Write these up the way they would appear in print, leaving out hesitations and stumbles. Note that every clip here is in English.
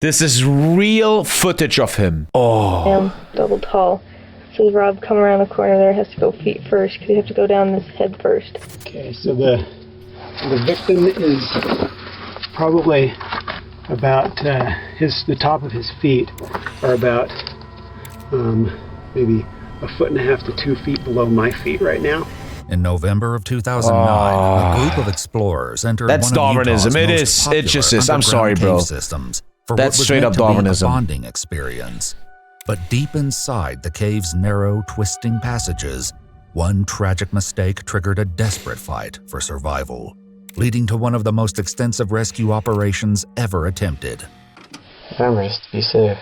This is real footage of him. Oh. Double tall. So Rob, come around the corner there, has to go feet first, because you have to go down this head first. Okay, so the victim is probably about the top of his feet are about maybe 1.5 to 2 feet below my feet right now. In November of 2009, a group of explorers entered That's one of Darwinism. Utah's most It just is. I'm sorry, underground bro. cave systems for That's what was straight meant up to be a Darwinism. bonding experience. But deep inside the cave's narrow, twisting passages, one tragic mistake triggered a desperate fight for survival, leading to one of the most extensive rescue operations ever attempted. Remember, just be safe.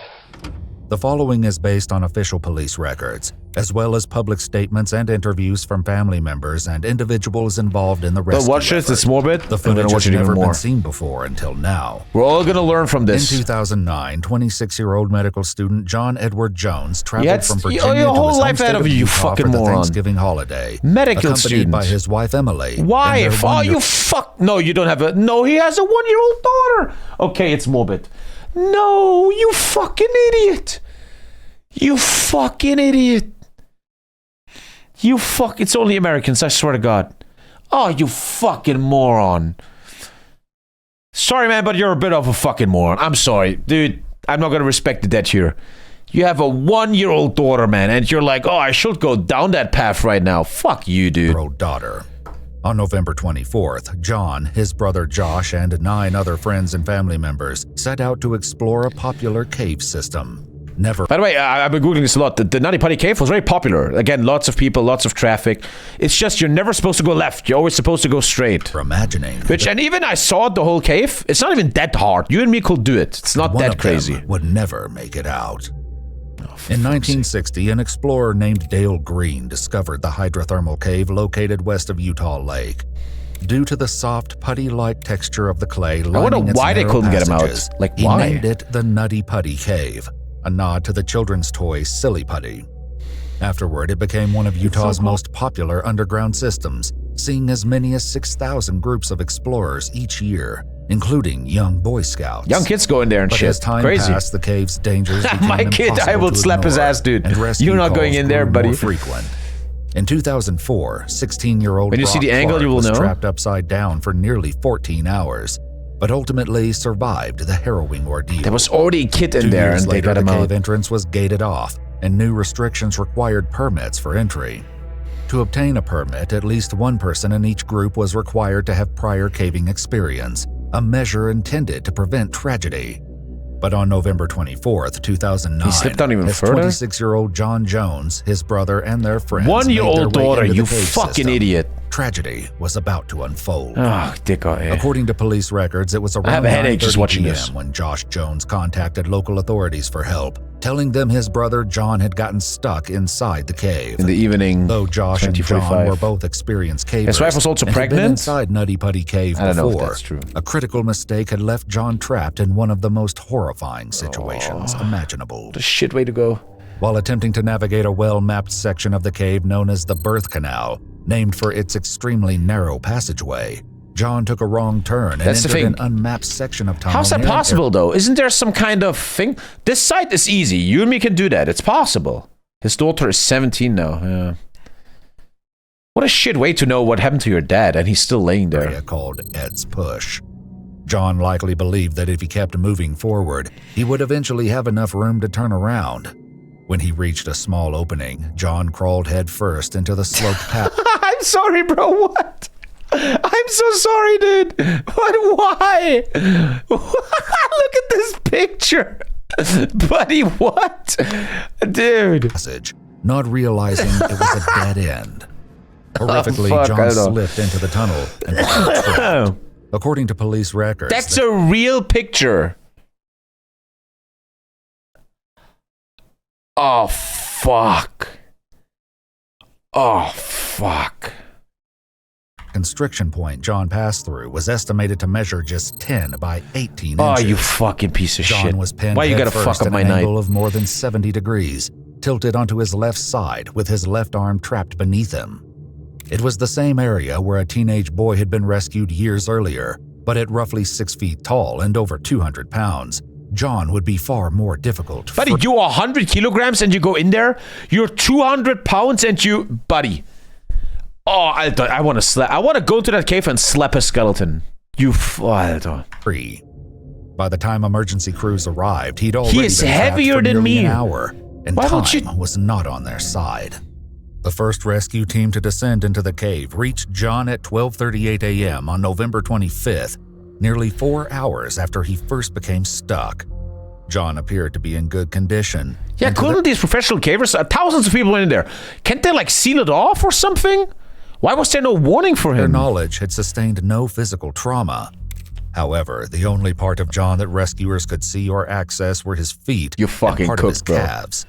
The following is based on official police records, as well as public statements and interviews from family members and individuals involved in the rescue But watch this, it's morbid. The I'm footage gonna watch has it even never more. been seen before until now. We're all gonna learn from this. In 2009, 26-year-old medical student John Edward Jones traveled had from your Virginia to whole his life homestead ahead of of you, Utah fucking for the moron. Thanksgiving holiday, Medical accompanied student. by his wife Emily. Why? and their Oh, one-year- you fuck. No, you don't have a. No, he has a 1-year-old daughter. Okay, it's morbid. No, you fucking idiot. You fucking idiot. You fuck. It's only Americans, I swear to God. Oh, you fucking moron. Sorry, man, but you're a bit of a fucking moron. I'm sorry. Dude, I'm not gonna respect the dead here. You have a 1-year-old daughter, man, and you're like, oh, I should go down that path right now. Fuck you, dude. daughter. On November 24th, John, his brother Josh, and 9 other friends and family members set out to explore a popular cave system. Never. By the way, I've been Googling this a lot. The Nutty Putty Cave was very popular. Again, lots of people, lots of traffic. It's just you're never supposed to go left. You're always supposed to go straight. Imagining. And even I saw the whole cave. It's not even that hard. You and me could do it. It's not that crazy. Would never make it out. In 1960, an explorer named Dale Green discovered the hydrothermal cave located west of Utah Lake. Due to the soft, putty-like texture of the clay I wonder lining its why they narrow couldn't get him out. passages, Like, he why? named it the Nutty Putty Cave, a nod to the children's toy Silly Putty. Afterward, it became one of Utah's most popular underground systems, seeing as many as 6,000 groups of explorers each year, including young Boy Scouts. Young kids go in there and But shit. as time Crazy. passed, the cave's dangers became My kid, I impossible will to slap his ignore, ass, dude. and rescue You're not going calls in there, grew buddy. more frequent. In 2004, 16-year-old When you see Brock the angle, Clark you will was know. trapped upside down for nearly 14 hours, but ultimately survived the harrowing ordeal. There was already a kid in 2 there years and they later, got him the out. cave entrance was gated off, and new restrictions required permits for entry. To obtain a permit, at least one person in each group was required to have prior caving experience, a measure intended to prevent tragedy. But on November 24th, 2009, He slipped down even as further? 26-year-old John Jones, his brother, and their friends 1-year-old made their way daughter, into the you cave fucking system. idiot. Tragedy was about to unfold. Oh, dick out here. According to police records, it was around I have a headache just 9:30 watching PM this. when Josh Jones contacted local authorities for help, telling them his brother John had gotten stuck inside the cave. In the evening, Though Josh and 20:45. John were both experienced cavers, His wife was also and had been pregnant? inside Nutty Putty Cave I don't know if before, that's true. a critical mistake had left John trapped in one of the most horrifying situations imaginable. what a shit way to go. While attempting to navigate a well-mapped section of the cave known as the Birth Canal, named for its extremely narrow passageway, John took a wrong turn and That's the entered an thing. unmapped section of tunnel. How's that near an possible, though? Isn't there some kind of thing? This site is easy. You and me can do that. It's possible. His daughter is 17 now. Yeah. What a shit way to know what happened to your dad, and he's still laying area there. called Ed's Push. John likely believed that if he kept moving forward, he would eventually have enough room to turn around. When he reached a small opening, John crawled headfirst into the sloped path. I'm sorry, bro. What? I'm so sorry, dude. What? Why? Look at this picture. Buddy, what? Dude. Passage, not realizing it was a dead end. Horrifically, fuck, I John don't know. slipped into the tunnel and became trapped. According to police records, That's a real picture. Oh, fuck. Oh, fuck. constriction point John passed through was estimated to measure just 10 by 18 Oh, inches. you fucking piece of John shit. was pinned Why you gotta headfirst fuck up at my an night? angle of more than 70 degrees, tilted onto his left side with his left arm trapped beneath him. It was the same area where a teenage boy had been rescued years earlier, but at roughly 6 feet tall and over 200 pounds, John would be far more difficult. Buddy, you are 100 kilograms and you go in there. You're 200 pounds and you... Buddy. Oh, Alter, I want to slap... I want to go to that cave and slap a skeleton. You... Alter. Free. By the time emergency crews arrived, he'd already is been trapped heavier for than nearly me. an hour, and Why time don't you- was not on their side. The first rescue team to descend into the cave reached John at 12:38 a.m. on November 25th, nearly 4 hours after he first became stuck. John appeared to be in good condition. Yeah, couldn't these professional cavers... thousands of people in there. Can't they, like, seal it off or something? Why was there no warning for Their him? knowledge had sustained no physical trauma. However, the only part of John that rescuers could see or access were his feet You fucking and part of his cooked, bro. calves.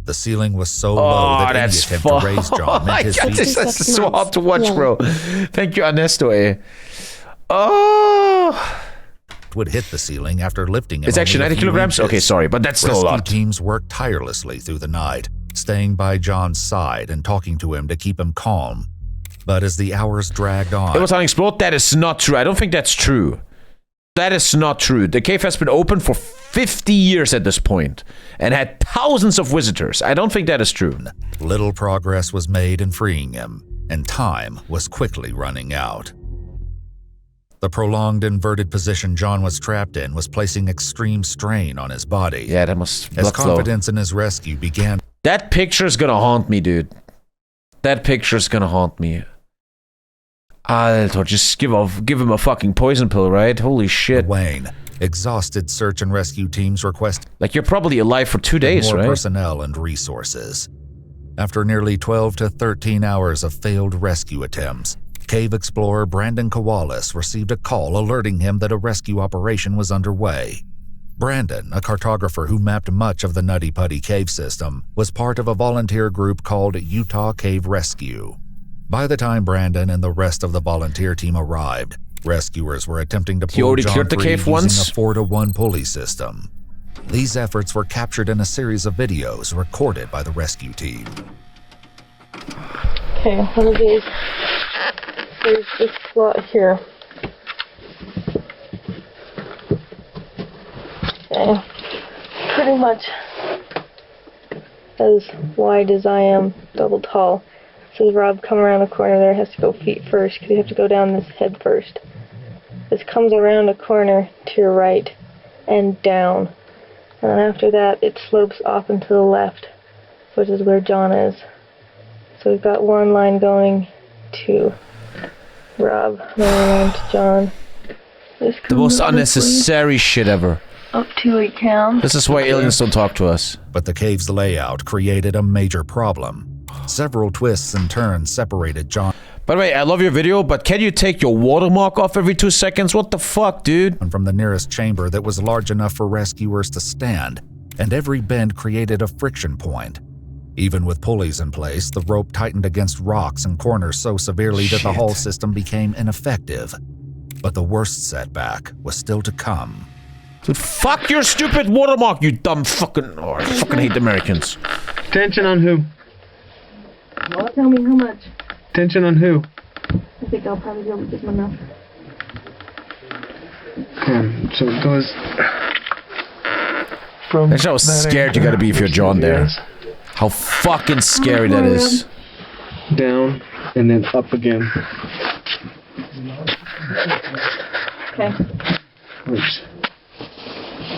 The ceiling was so low that any that's attempt to raise John meant his feet That's so hard to watch, bro. Thank you, Ernesto. Oh... would hit the ceiling after lifting him. It's actually only a 90 few kilograms? inches. Okay, sorry, but that's still a Rescue lot. teams worked tirelessly through the night, staying by John's side and talking to him to keep him calm. But as the hours dragged on, It was unexplored? That is not true. I don't think that's true. That is not true. The cave has been open for 50 years at this point and had thousands of visitors. I don't think that is true. little progress was made in freeing him, and time was quickly running out. The prolonged inverted position John was trapped in was placing extreme strain on his body. Yeah, that must As blood flow. confidence in his rescue began, That picture's gonna haunt me, dude. That picture's gonna haunt me. Alter, just give him a fucking poison pill, right? Holy shit. wane, exhausted search and rescue teams requested Like, you're probably alive for 2 days, more right? personnel and resources. After nearly 12 to 13 hours of failed rescue attempts, cave explorer Brandon Kowalis received a call alerting him that a rescue operation was underway. Brandon, a cartographer who mapped much of the Nutty Putty Cave system, was part of a volunteer group called Utah Cave Rescue. By the time Brandon and the rest of the volunteer team arrived, rescuers were attempting to You pull already John cleared the free cave using once? a 4-to-1 pulley system. These efforts were captured in a series of videos recorded by the rescue team. Okay, one of these. There's this slot here. Okay, pretty much as wide as I am, double tall. So Rob come around the corner there, has to go feet first, because you have to go down this head first. This comes around a corner to your right and down. And then after that, it slopes off and to the left, which is where John is. So we've got one line going to Rob, another line to John. This The most comes up unnecessary shit ever. up to a count. This is why aliens don't talk to us. But the cave's layout created a major problem. Several twists and turns separated John By the way, I love your video, but can you take your watermark off every 2 seconds? What the fuck, dude? from the nearest chamber that was large enough for rescuers to stand, and every bend created a friction point. Even with pulleys in place, the rope tightened against rocks and corners so severely that the whole system became ineffective. But the worst setback was still to come. Dude, fuck your stupid watermark, you dumb fucking... Oh, I fucking hate Americans. Tension on who? Well, tell me how much. Tension on who? I think I'll probably be able to give him enough. So it goes from. That's how scared you gotta be if you're John there. How fucking scary that is. Down and then up again. Okay. Which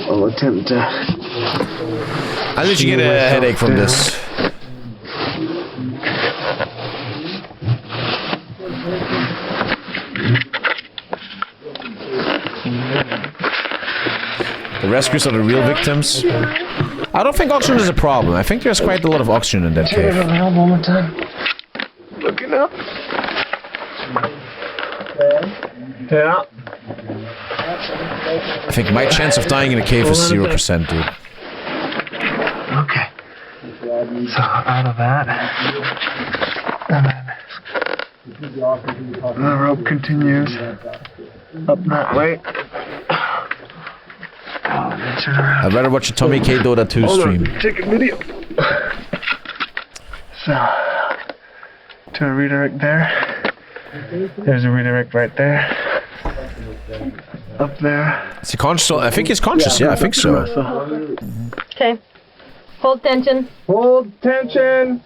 I'll attempt to. I think you get a headache from this. The rescuers are the real victims. I don't think oxygen is a problem. I think there's quite a lot of oxygen in that cave. Around one more time. Looking up. Yeah. I think my chance of dying in a cave is 0%, dude. Okay. So out of that, and then the rope continues up that way. Oh, then turn around. I'd rather watch a TommyKay Dota 2 Hold stream. on, take a video. So, to a redirect there. There's a redirect right there. Up there. Is he conscious? I think he's conscious. Yeah, I think so. Okay. Hold tension. Hold tension.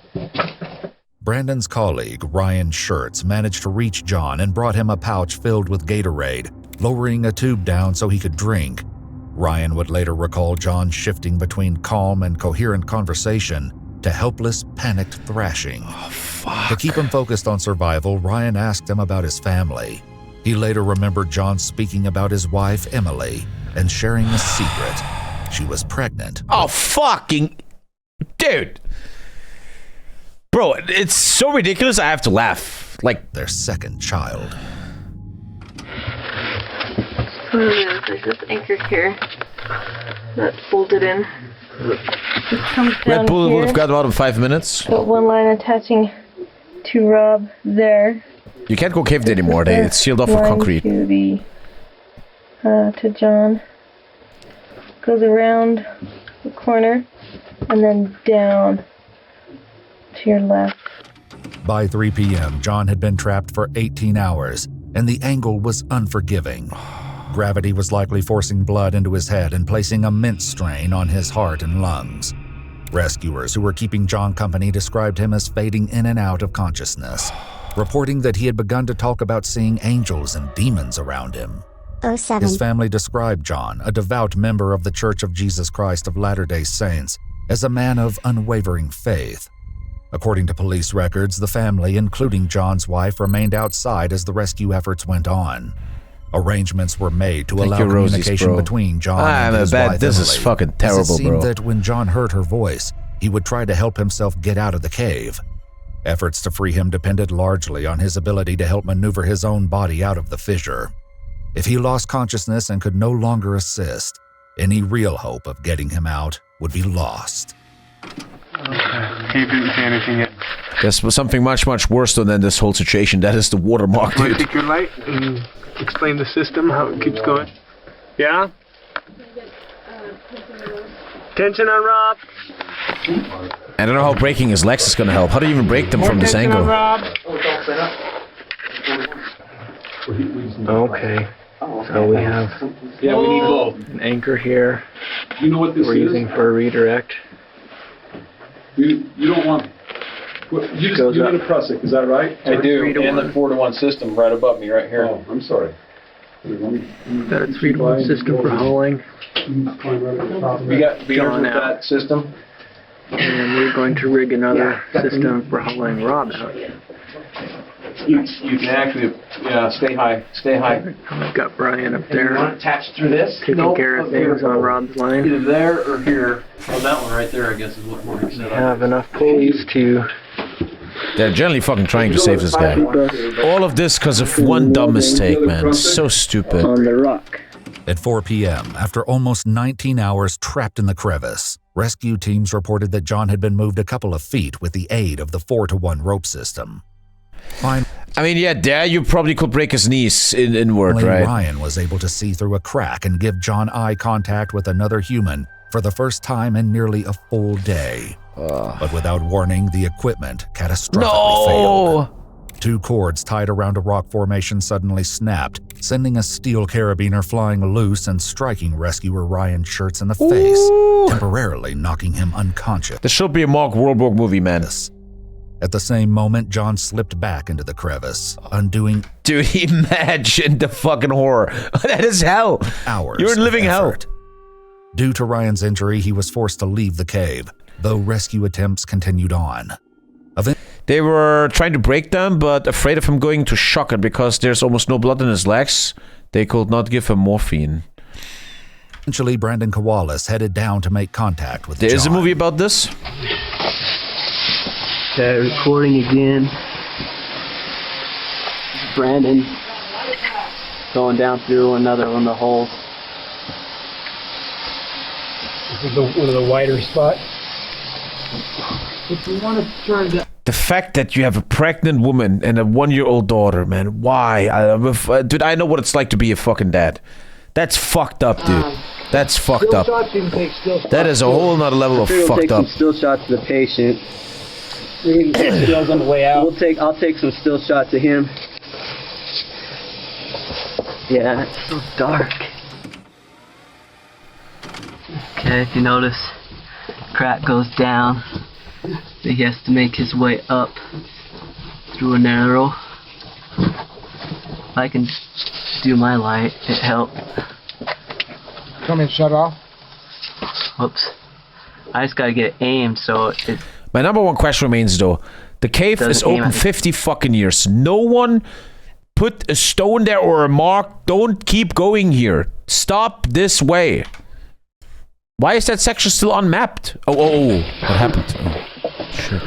Brandon's colleague, Ryan Schertz, managed to reach John and brought him a pouch filled with Gatorade, lowering a tube down so he could drink. Ryan would later recall John shifting between calm and coherent conversation to helpless, panicked thrashing. Oh, fuck. To keep him focused on survival, Ryan asked him about his family. He later remembered John speaking about his wife, Emily, and sharing a secret. She was pregnant. Oh, fucking... Dude. Bro, it's so ridiculous I have to laugh. Like... Their second child. There's this anchor here that's bolted in. It comes down Red Bull here. would have got about in 5 minutes. Got one line attaching to Rob there. You can't go caved anymore. It's sealed off with Line concrete. To the to John. Goes around the corner and then down to your left. By 3 p.m., John had been trapped for 18 hours, and the angle was unforgiving. Gravity was likely forcing blood into his head and placing immense strain on his heart and lungs. Rescuers who were keeping John company described him as fading in and out of consciousness, reporting that he had begun to talk about seeing angels and demons around him. 07. His family described John, a devout member of the Church of Jesus Christ of Latter-day Saints, as a man of unwavering faith. According to police records, the family, including John's wife, remained outside as the rescue efforts went on. Arrangements were made to allow communication between John and his wife, This Emily, is fucking as terrible, it seemed bro. that when John heard her voice, he would try to help himself get out of the cave. Efforts to free him depended largely on his ability to help maneuver his own body out of the fissure. If he lost consciousness and could no longer assist, any real hope of getting him out would be lost. He didn't say anything yet. There's something much, much worse than this whole situation. That is the watermark, Want to dude. take your light and explain the system, how it keeps going? Yeah? Tension on Rob. I don't know how breaking his legs is gonna help. How do you even break them from this Tension on angle? Rob. Okay. So we have we need both. an anchor here You know what this we're is? using for a redirect. You don't want. You Goes need up. a Prussic, is that right? I do, 3 to and 1. the 4-to-1 system right above me, right here. Oh, I'm sorry. Got a 3-to-1 system for hauling, We got beaters Going with out. that system. and we're going to rig another system for hauling Rob out. You can actually, stay high, stay high. I've got Brian up there attached through this? taking care of things on Rob's line. Either there or here. Oh, that one right there, I guess, is what Morgan said. Have enough pulleys to They're generally fucking trying to save this guy. All of this because of one dumb mistake, man. So stupid. on the rock. At 4 p.m., after almost 19 hours trapped in the crevice, rescue teams reported that John had been moved a couple of feet with the aid of the 4-to-1 rope system. Finally, I mean, yeah, there you probably could break his knees inward, right? Ryan was able to see through a crack and give John eye contact with another human for the first time in nearly a full day. But without warning, the equipment catastrophically failed. No! 2 cords tied around a rock formation suddenly snapped, sending a steel carabiner flying loose and striking rescuer Ryan Schertz in the face, Ooh. temporarily knocking him unconscious. This should be a Mark Wahlberg movie, man. At the same moment, John slipped back into the crevice, undoing Dude, imagine the fucking horror. That is hell. hours You're in of living hell. effort. Due to Ryan's injury, he was forced to leave the cave, though rescue attempts continued on. They were trying to break them, but afraid of him going to shock, and because there's almost no blood in his legs, they could not give him morphine. Eventually, Brandon Kowalis headed down to make contact with There John. is a movie about this. Recording again. Brandon going down through another one of the holes. This is one of the wider spots. If you want to turn that. The fact that you have a pregnant woman and a 1-year-old daughter, man. Why? Dude, I know what it's like to be a fucking dad. That's fucked up, dude. That's fucked up. Shots, you can take still shots. That is a whole nother level of We'll fucked take up. some still shots to the patient. We can get stills on the way out. I'll take some still shots of him. Yeah, it's so dark. Okay, if you notice, crack goes down. He has to make his way up through a narrow. If I can do my light, it helped. Tell me to shut off. Whoops. I just gotta get aimed so it... My number one question remains though. The cave is open 50 fucking years. No one put a stone there or a mark. Don't keep going here. Stop this way. Why is that section still unmapped? Oh, what happened? Oh, shit.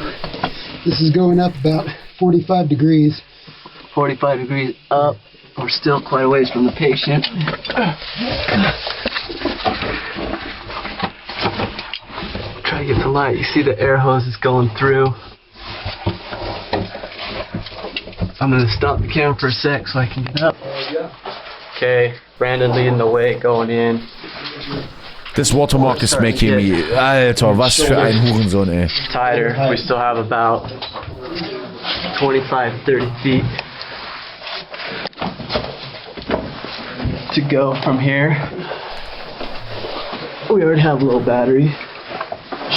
This is going up about 45 degrees. 45 degrees up. We're still quite a ways from the patient. Try to get the light. You see the air hose is going through. I'm gonna stop the camera for a sec so I can get up. Okay, Brandon leading the way, going in. This watermark is making me... Alter, was für ein Hurensohn, ey. Tighter. We still have about 25, 30 feet to go from here. We already have a little battery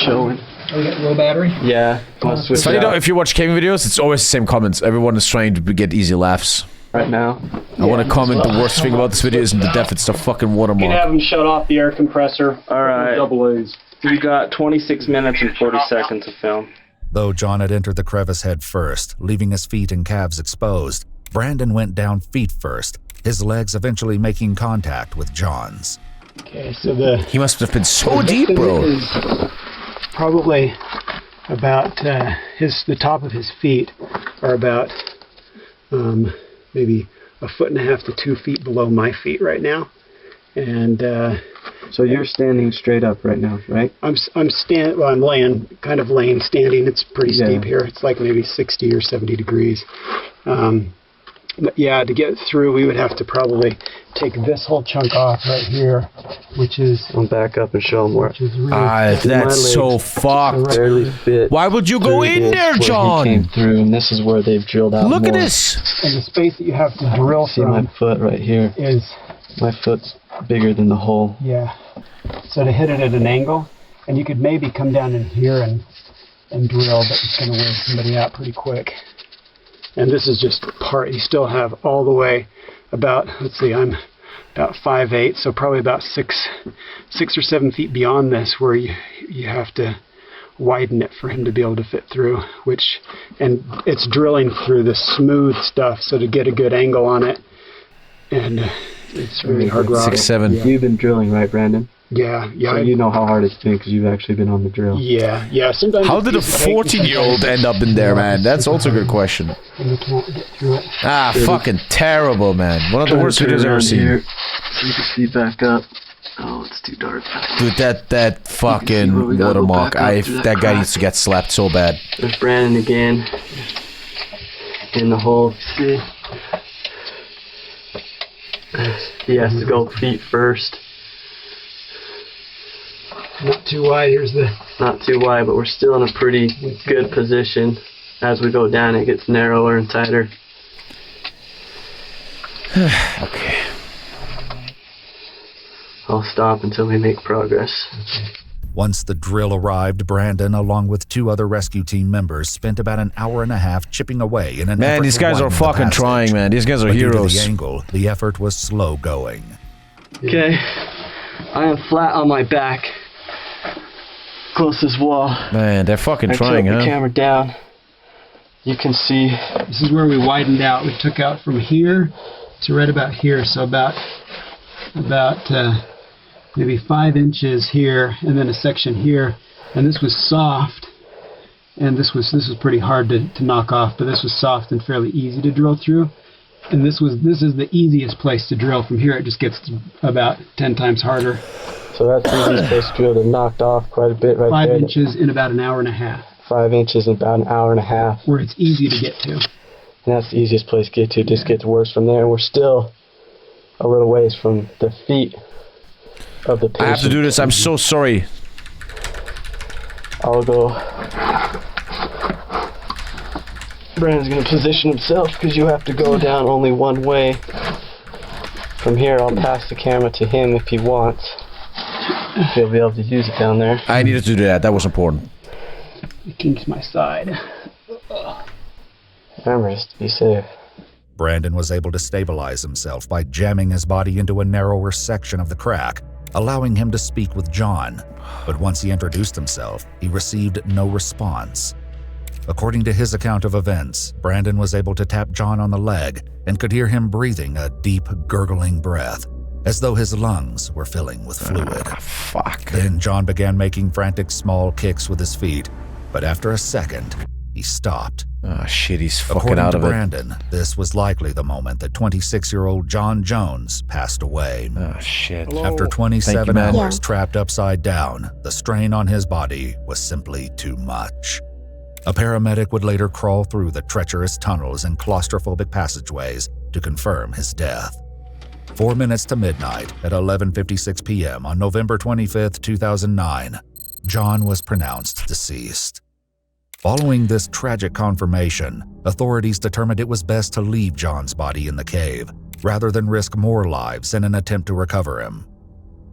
showing. Oh, we got a low battery? Yeah. It's funny though, if you watch caving videos, it's always the same comments. Everyone is trying to get easy laughs. Right now. I want to comment the worst thing about this video isn't the death, it's the fucking watermark. You can have him shut off the air compressor. Alright. Double A's. We got 26 minutes and 40 seconds of film. Though John had entered the crevice head first, leaving his feet and calves exposed, Brandon went down feet first, his legs eventually making contact with John's. Okay, so the... He must have been so deep, bro. Is probably about the top of his feet are about maybe 1.5 to 2 feet below my feet right now, and So you're standing straight up right now, right? I'm laying, kind of laying, standing. It's pretty steep here. It's like maybe 60 or 70 degrees. But yeah, to get through, we would have to probably take this whole chunk off right here, which is... I'll back up and show them where. That's so fucked. Barely fit. Why would you go in there, John? He came through, and this is where they've drilled out. Look more. at this. And the space that you have to drill See from my foot right here. is... My foot's bigger than the hole. Yeah. So to hit it at an angle, and you could maybe come down in here and drill, but it's going to wear somebody out pretty quick. And this is just part, you still have all the way about, let's see, I'm about 5'8", so probably about 6 or 7 feet beyond this where you have to widen it for him to be able to fit through, and it's drilling through the smooth stuff, so to get a good angle on it, and it's really hard rock. 6, 7. Yeah. You've been drilling, right, Brandon? Yeah. So you know how hard it's been because you've actually been on the drill. Yeah. Sometimes How did a 14-year-old end up in there, man? That's also a good question. And you can't get through it. Fucking terrible, man. One of the worst videos I've ever seen. Here, so you can see back up. Oh, it's too dark. Dude, that fucking watermark. That guy needs to get slapped so bad. There's Brandon again. In the hole. See? He has to go feet first. Not too wide. Here's the... Not too wide, but we're still in a pretty good position. As we go down, it gets narrower and tighter. Okay. I'll stop until we make progress. Once the drill arrived, Brandon, along with 2 other rescue team members, spent about an hour and a half chipping away in an Man, effort these to guys are widen the fucking passage. trying, man. These guys are But due to heroes. the angle, the effort was slow going. Okay, I am flat on my back, closest wall. Man, they're fucking trying, I tilt huh? the camera down. You can see. This is where we widened out. We took out from here to right about here, so about maybe 5 inches here, and then a section here. And this was soft, and this was pretty hard to knock off, but this was soft and fairly easy to drill through. And this is the easiest place to drill. From here, it just gets about 10 times harder. So that's the easiest place to drill. They knocked off quite a bit right 5 there. inches in about an hour and a half. 5 inches in about an hour and a half. Where it's easy to get to. And that's the easiest place to get to. It just gets worse from there. We're still a little ways from the feet of the patient. I have to do this. I'm so sorry. I'll go. Brandon's going to position himself because you have to go down only one way. From here, I'll pass the camera to him if he wants. if you'll be able to use it down there. I needed to do that. That was important. It kinks my side. Remember, just be safe. Brandon was able to stabilize himself by jamming his body into a narrower section of the crack, allowing him to speak with John. But once he introduced himself, he received no response. According to his account of events, Brandon was able to tap John on the leg and could hear him breathing a deep, gurgling breath, as though his lungs were filling with fluid. Fuck. Then John began making frantic small kicks with his feet, but after a second, he stopped. Oh shit, he's fucking According out to of it. Brandon, this was likely the moment that 26-year-old John Jones passed away. Oh shit. After 27 Thank you, man. hours trapped upside down, the strain on his body was simply too much. A paramedic would later crawl through the treacherous tunnels and claustrophobic passageways to confirm his death. 4 minutes to midnight at 11:56 p.m. on November 25, 2009, John was pronounced deceased. Following this tragic confirmation, authorities determined it was best to leave John's body in the cave, rather than risk more lives in an attempt to recover him.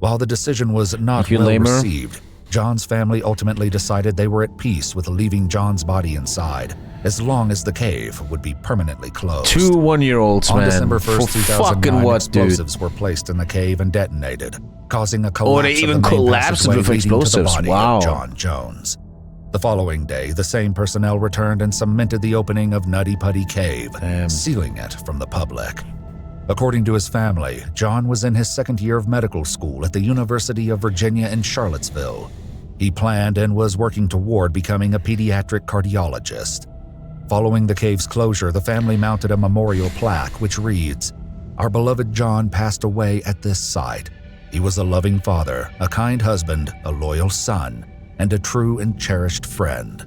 While the decision was not well received, John's family ultimately decided they were at peace with leaving John's body inside, as long as the cave would be permanently closed. 2 1-year-olds, man. On December 1st, For 2009, fucking what, explosives dude? were placed in the cave and detonated, causing a collapse Oh, they even of the main collapsed passageway with leading to the explosives. body Wow. of John Jones. The following day, the same personnel returned and cemented the opening of Nutty Putty Cave, sealing it from the public. According to his family, John was in his second year of medical school at the University of Virginia in Charlottesville. He planned and was working toward becoming a pediatric cardiologist. Following the cave's closure, the family mounted a memorial plaque which reads, "Our beloved John passed away at this site. He was a loving father, a kind husband, a loyal son, and a true and cherished friend.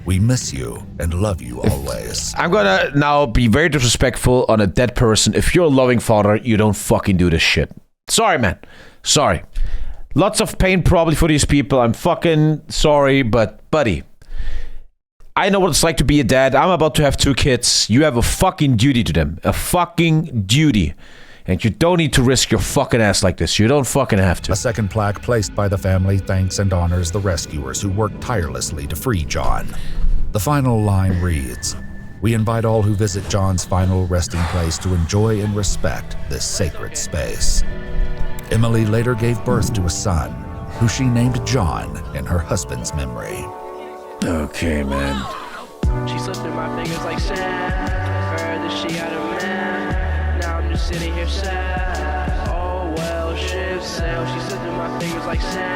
We miss you and love you always." I'm gonna now be very disrespectful on a dead person. If you're a loving father, you don't fucking do this shit. Sorry, man. Sorry. Lots of pain probably for these people. I'm fucking sorry, but buddy, I know what it's like to be a dad. I'm about to have 2 kids. You have a fucking duty to them. A fucking duty. And you don't need to risk your fucking ass like this. You don't fucking have to. A second plaque placed by the family thanks and honors the rescuers who worked tirelessly to free John. The final line reads, "We invite all who visit John's final resting place to enjoy and respect this sacred space." Emily later gave birth to a son, who she named John in her husband's memory. Okay, man. She slipped through my fingers like sand. Heard that she had a man. Now I'm just sitting here sad. Oh well, shit sail. She slipped through my fingers like sand.